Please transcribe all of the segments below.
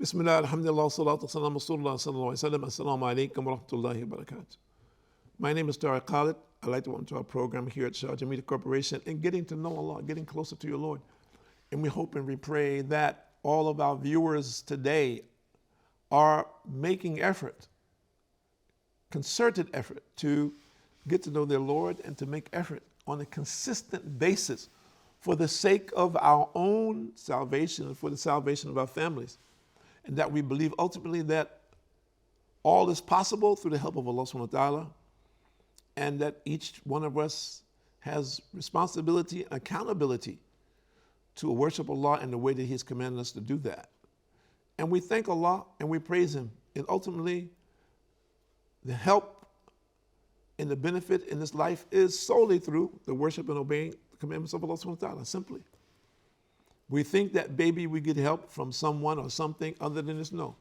Bismillah, alhamdulillah, salatu wassalamu rasulullah sallallahu alayhi wa sallam. Assalamu alaikum wa rahmatullahi wa barakatuh. My name is Tariq Khalid. I'd like to welcome to our program here at Sharjah Media Corporation and getting to know Allah, getting closer to your Lord. And we hope and we pray that all of our viewers today are making effort, concerted effort to get to know their Lord and to make effort on a consistent basis for the sake of our own salvation and for the salvation of our families. And that we believe ultimately that all is possible through the help of Allah subhanahu wa ta'ala, and that each one of us has responsibility and accountability to worship Allah in the way that He has commanded us to do that. And we thank Allah and we praise Him. And ultimately, the help and the benefit in this life is solely through the worship and obeying the commandments of Allah subhanahu wa ta'ala, simply. We think that maybe we get help from someone or something other than this. No.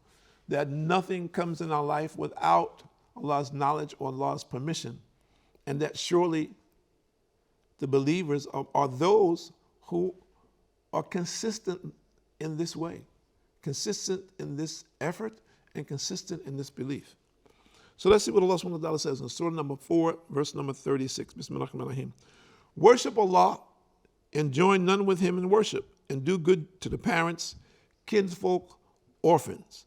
That nothing comes in our life without Allah's knowledge or Allah's permission. And that surely the believers are those who are consistent in this way, consistent in this effort, and consistent in this belief. So let's see what Allah subhanahu wa ta'ala says in Surah number 4, verse number 36. Bismillahirrahmanirrahim. Worship Allah and join none with Him in worship, and do good to the parents, kinsfolk, orphans,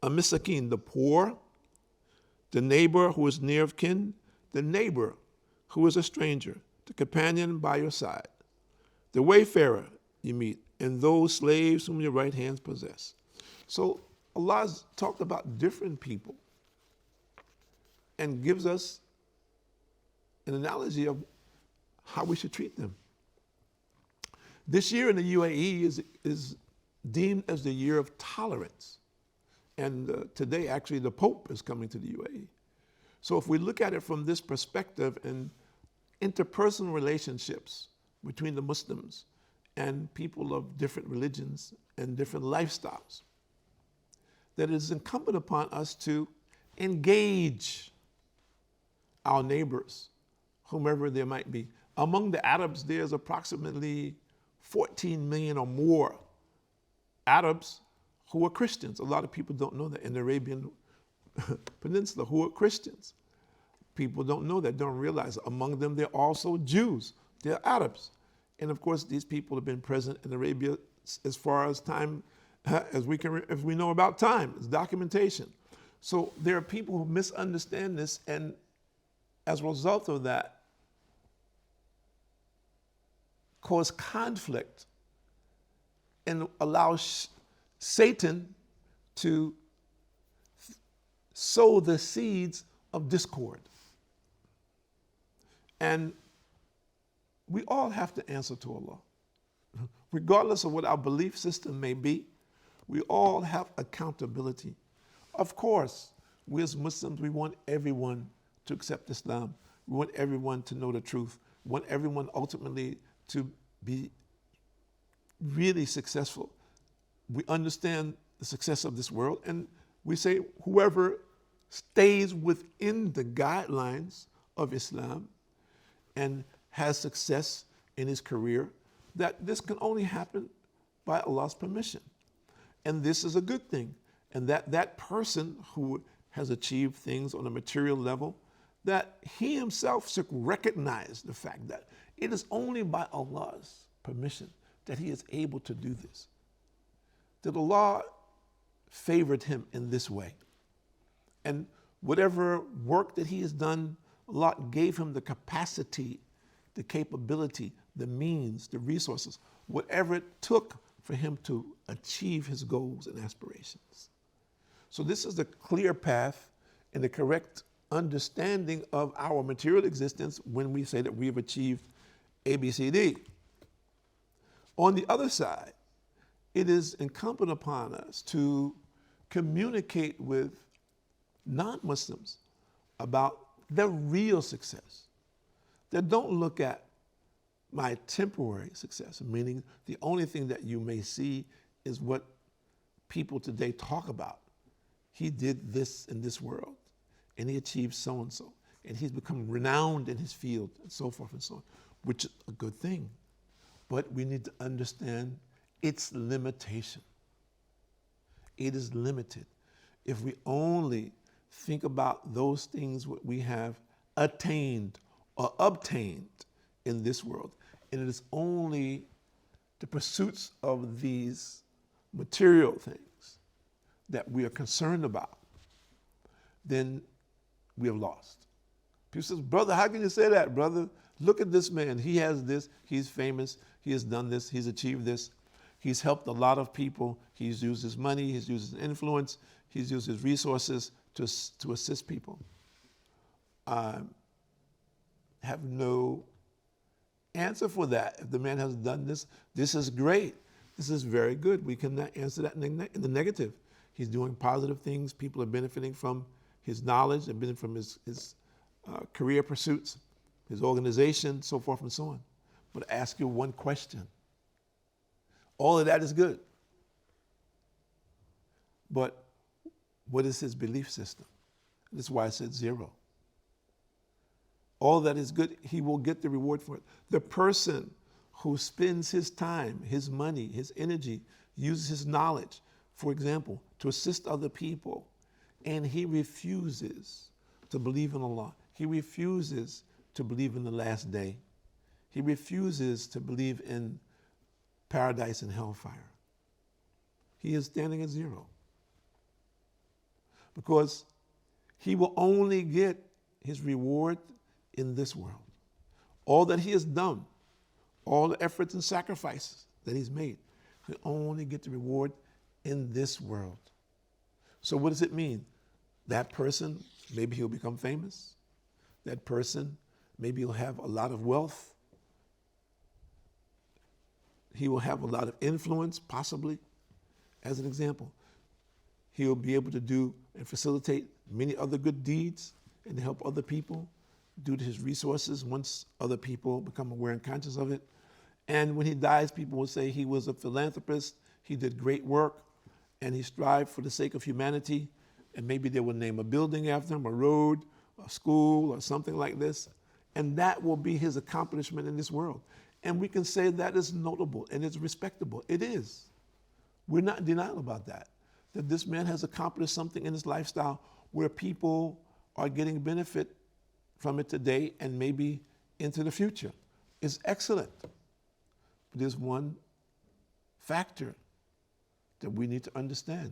a misakin, the poor, the neighbor who is near of kin, the neighbor who is a stranger, the companion by your side, the wayfarer you meet, and those slaves whom your right hands possess. So Allah has talked about different people and gives us an analogy of how we should treat them. This year in the UAE is deemed as the year of tolerance. And today, actually, the Pope is coming to the UAE. So if we look at it from this perspective and interpersonal relationships between the Muslims and people of different religions and different lifestyles, that it is incumbent upon us to engage our neighbors, whomever there might be. Among the Arabs, there's approximately 14 million or more Arabs who are Christians. A lot of people don't know that in the Arabian Peninsula, who are Christians. People don't know that, don't realize. Among them, there are also Jews. They're Arabs. And of course, these people have been present in Arabia as far as time, as we know about time. It's documentation. So there are people who misunderstand this, and as a result of that, cause conflict and allow Satan to sow the seeds of discord. And we all have to answer to Allah. Regardless of what our belief system may be, we all have accountability. Of course, we as Muslims, we want everyone to accept Islam. We want everyone to know the truth. We want everyone ultimately to be really successful. We understand the success of this world, and we say whoever stays within the guidelines of Islam and has success in his career, that this can only happen by Allah's permission. And this is a good thing. And that person who has achieved things on a material level, that he himself should recognize the fact that it is only by Allah's permission that he is able to do this. That Allah favored him in this way. And whatever work that he has done, Allah gave him the capacity, the capability, the means, the resources, whatever it took for him to achieve his goals and aspirations. So this is the clear path and the correct understanding of our material existence when we say that we have achieved A, B, C, D. On the other side, it is incumbent upon us to communicate with non-Muslims about their real success. That don't look at my temporary success, meaning the only thing that you may see is what people today talk about. He did this in this world, and he achieved so-and-so, and he's become renowned in his field, and so forth and so on, which is a good thing. But we need to understand its limitation. it is limited. If we only think about those things what we have attained or obtained in this world, and it is only the pursuits of these material things that we are concerned about, then we have lost. People say, brother, how can you say that, brother? Look at this man. He has this. He's famous. He has done this. He's achieved this. He's helped a lot of people. He's used his money. He's used his influence. He's used his resources to assist people. I have no answer for that. If the man has done this, this is great. This is very good. We cannot answer that in the negative. He's doing positive things. People are benefiting from his knowledge and benefiting from his career pursuits, his organization, so forth and so on. But I ask you one question. All of that is good. But what is his belief system? This is why I said 0. All that is good, he will get the reward for it. The person who spends his time, his money, his energy, uses his knowledge, for example, to assist other people, and he refuses to believe in Allah. He refuses to believe in the last day. He refuses to believe in paradise and hellfire. He is standing at 0. Because he will only get his reward in this world. All that he has done, all the efforts and sacrifices that he's made, he'll only get the reward in this world. So what does it mean? That person, maybe he'll become famous. That person, maybe he'll have a lot of wealth. He will have a lot of influence, possibly, as an example. He'll be able to do and facilitate many other good deeds and help other people due to his resources once other people become aware and conscious of it. And when he dies, people will say he was a philanthropist, he did great work, and he strived for the sake of humanity. And maybe they will name a building after him, a road, a school, or something like this. And that will be his accomplishment in this world. And we can say that is notable and it's respectable. It is. We're not in denial about that this man has accomplished something in his lifestyle where people are getting benefit from it today and maybe into the future. It's excellent. But there's one factor that we need to understand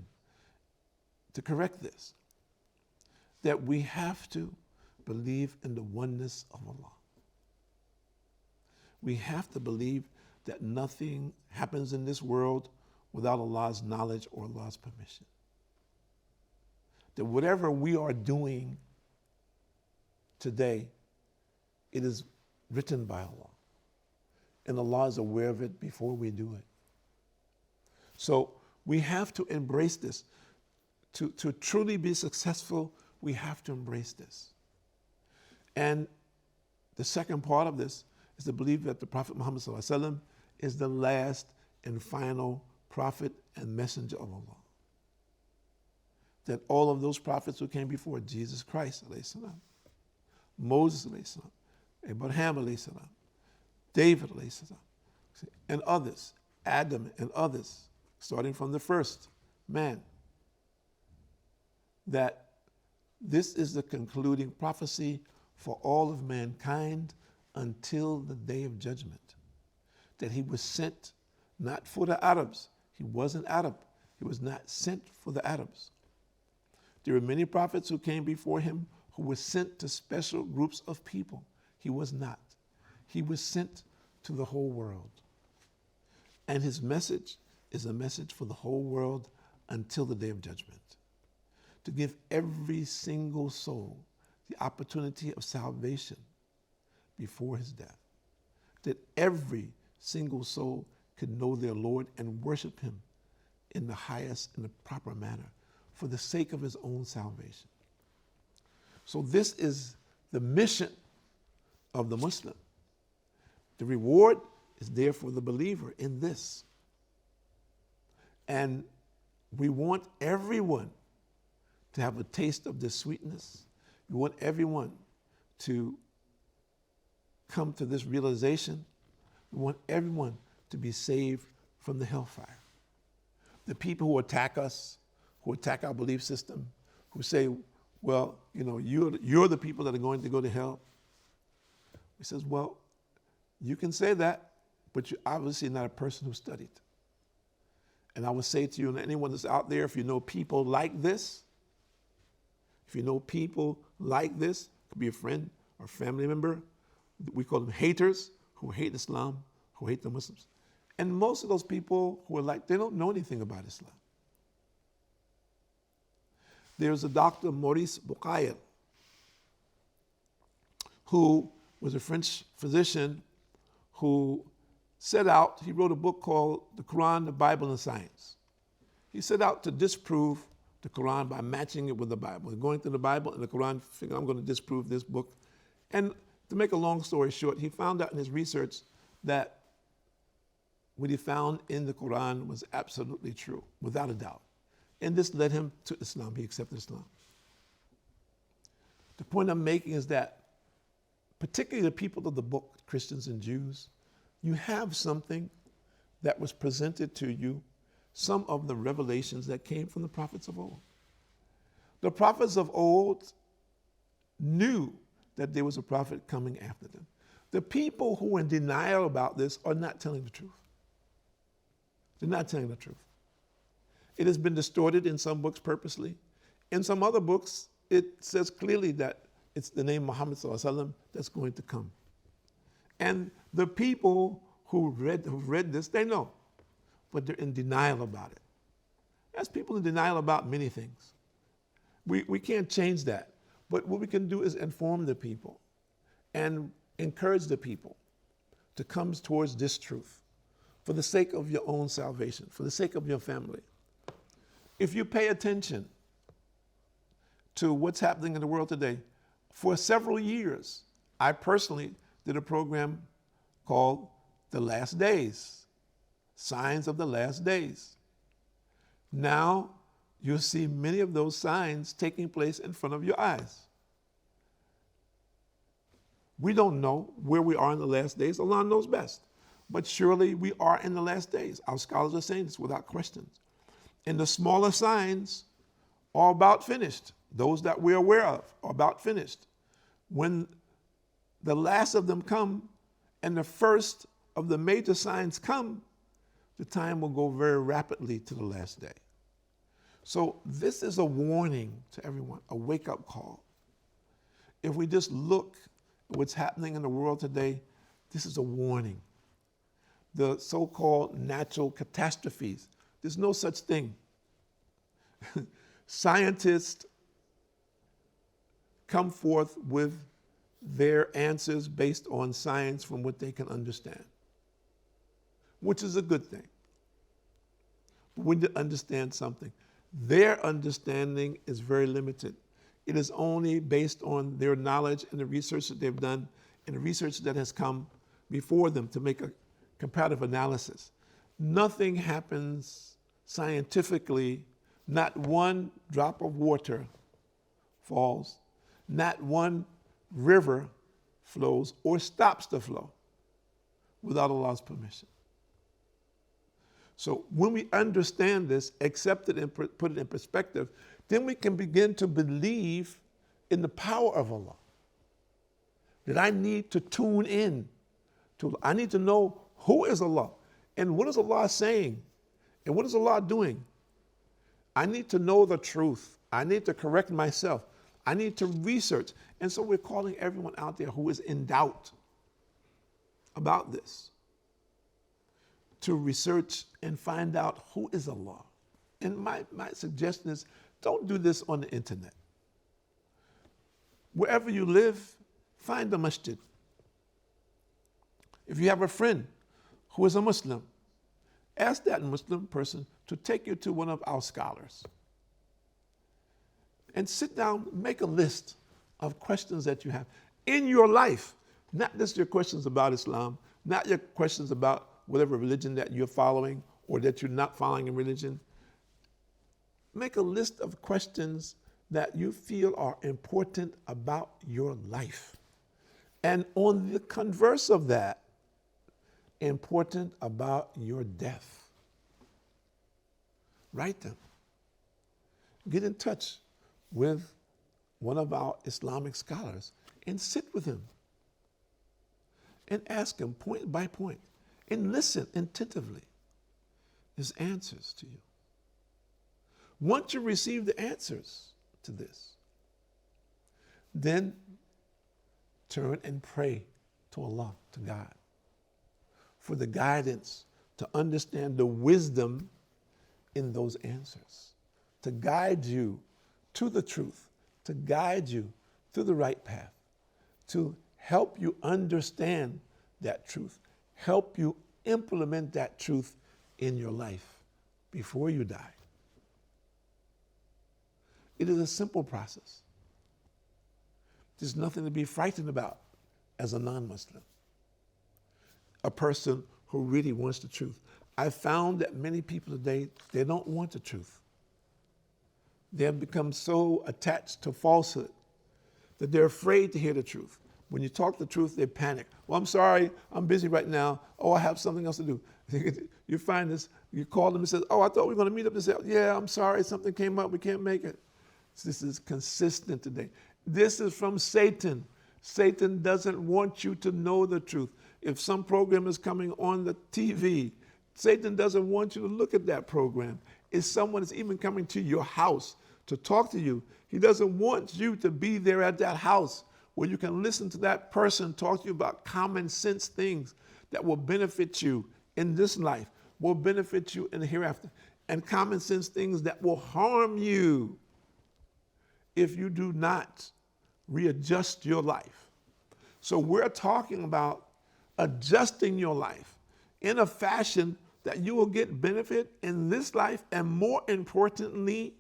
to correct this, that we have to believe in the oneness of Allah. We have to believe that nothing happens in this world without Allah's knowledge or Allah's permission. That whatever we are doing today, it is written by Allah. And Allah is aware of it before we do it. So we have to embrace this. To truly be successful, we have to embrace this. And the second part of this is to believe that the Prophet Muhammad ﷺ is the last and final prophet and messenger of Allah. That all of those prophets who came before, Jesus Christ, ﷺ, Moses, ﷺ, Abraham, ﷺ, David, ﷺ, and others, Adam and others, starting from the first man, that this is the concluding prophecy for all of mankind until the day of judgment. That he was sent not for the Arabs. He wasn't Arab. He was not sent for the Arabs. There were many prophets who came before him who were sent to special groups of people. He was not. He was sent to the whole world. And his message is a message for the whole world until the day of judgment. To give every single soul the opportunity of salvation before his death. That every single soul could know their Lord and worship him in the highest and the proper manner for the sake of his own salvation. So this is the mission of the Muslim. The reward is there for the believer in this. And we want everyone to have a taste of this sweetness. We want everyone to come to this realization. We want everyone to be saved from the hellfire. The people who attack us, who attack our belief system, who say, well, you're the people that are going to go to hell. He says, well, you can say that, but you're obviously not a person who studied. And I would say to you and anyone that's out there, if you know people like this, it could be a friend or family member, we call them haters, who hate Islam, who hate the Muslims. And most of those people who are like, they don't know anything about Islam. There's a Dr. Maurice Bucaille, who was a French physician who he wrote a book called The Quran, the Bible, and Science. He set out to disprove the Quran by matching it with the Bible. Going through the Bible and the Quran, figuring I'm going to disprove this book. And to make a long story short, he found out in his research that what he found in the Quran was absolutely true, without a doubt. And this led him to Islam. He accepted Islam. The point I'm making is that, particularly the people of the book, Christians and Jews, you have something that was presented to you, some of the revelations that came from the prophets of old. The prophets of old knew that there was a prophet coming after them. The people who are in denial about this are not telling the truth. They're not telling the truth. It has been distorted in some books purposely. In some other books, it says clearly that it's the name Muhammad sallallahu alaihi wasallam that's going to come. And the people who've read this, they know, but they're in denial about it. As people in denial about many things. We can't change that. But what we can do is inform the people and encourage the people to come towards this truth for the sake of your own salvation, for the sake of your family. If you pay attention to what's happening in the world today, for several years, I personally did a program called The Last Days, Signs of the Last Days. Now, you'll see many of those signs taking place in front of your eyes. We don't know where we are in the last days. Allah knows best. But surely we are in the last days. Our scholars are saying this without questions. And the smaller signs are about finished. Those that we're aware of are about finished. When the last of them come and the first of the major signs come, the time will go very rapidly to the last day. So this is a warning to everyone, a wake-up call. If we just look at what's happening in the world today, this is a warning. The so-called natural catastrophes, there's no such thing. Scientists come forth with their answers based on science from what they can understand, which is a good thing. But we need to understand something. Their understanding is very limited. It is only based on their knowledge and the research that they've done and the research that has come before them to make a comparative analysis. Nothing happens scientifically. Not one drop of water falls. Not one river flows or stops the flow without Allah's permission. So when we understand this, accept it and put it in perspective, then we can begin to believe in the power of Allah. That I need to tune in to, I need to know who is Allah and what is Allah saying and what is Allah doing. I need to know the truth. I need to correct myself. I need to research. And so we're calling everyone out there who is in doubt about this to research and find out who is Allah. And my suggestion is, don't do this on the internet. Wherever you live, find a masjid. If you have a friend who is a Muslim, ask that Muslim person to take you to one of our scholars. And sit down, make a list of questions that you have in your life. Not just your questions about Islam, not your questions about whatever religion that you're following or that you're not following in religion. Make a list of questions that you feel are important about your life. And on the converse of that, important about your death. Write them. get in touch with one of our Islamic scholars and sit with him and ask him point by point and listen attentively his answers to you. Once you receive the answers to this, then turn and pray to Allah, to God, for the guidance to understand the wisdom in those answers, to guide you to the truth, to guide you to the right path, to help you understand that truth, help you implement that truth in your life before you die. It is a simple process. There's nothing to be frightened about as a non-Muslim, a person who really wants the truth. I found that many people today, they don't want the truth. They have become so attached to falsehood that they're afraid to hear the truth. When you talk the truth, they panic. Well, I'm sorry, I'm busy right now. Oh, I have something else to do. You find this, you call them and say, oh, I thought we were going to meet up and say, yeah, I'm sorry, something came up, we can't make it. This is consistent today. This is from Satan. Satan doesn't want you to know the truth. If some program is coming on the TV, Satan doesn't want you to look at that program. If someone is even coming to your house to talk to you, he doesn't want you to be there at that house where you can listen to that person talk to you about common sense things that will benefit you in this life, will benefit you in the hereafter, and common sense things that will harm you if you do not readjust your life. So we're talking about adjusting your life in a fashion that you will get benefit in this life, and more importantly,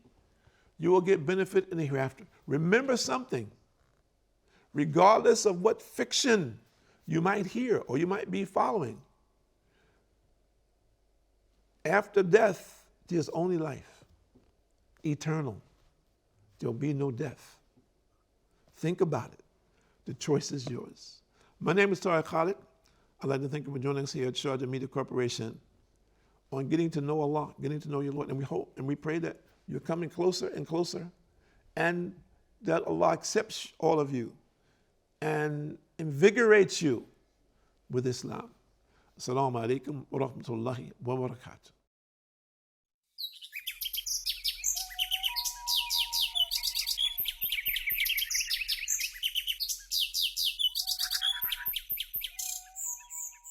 you will get benefit in the hereafter. Remember something, regardless of what fiction you might hear or you might be following, after death, there's only life, eternal. There'll be no death. Think about it. The choice is yours. My name is Tariq Khalid. I'd like to thank you for joining us here at Sharjah Media Corporation on getting to know Allah, getting to know your Lord. And we hope and we pray that you're coming closer and closer, and that Allah accepts all of you and invigorates you with Islam. Assalamu alaikum wa rahmatullahi wa barakatuh.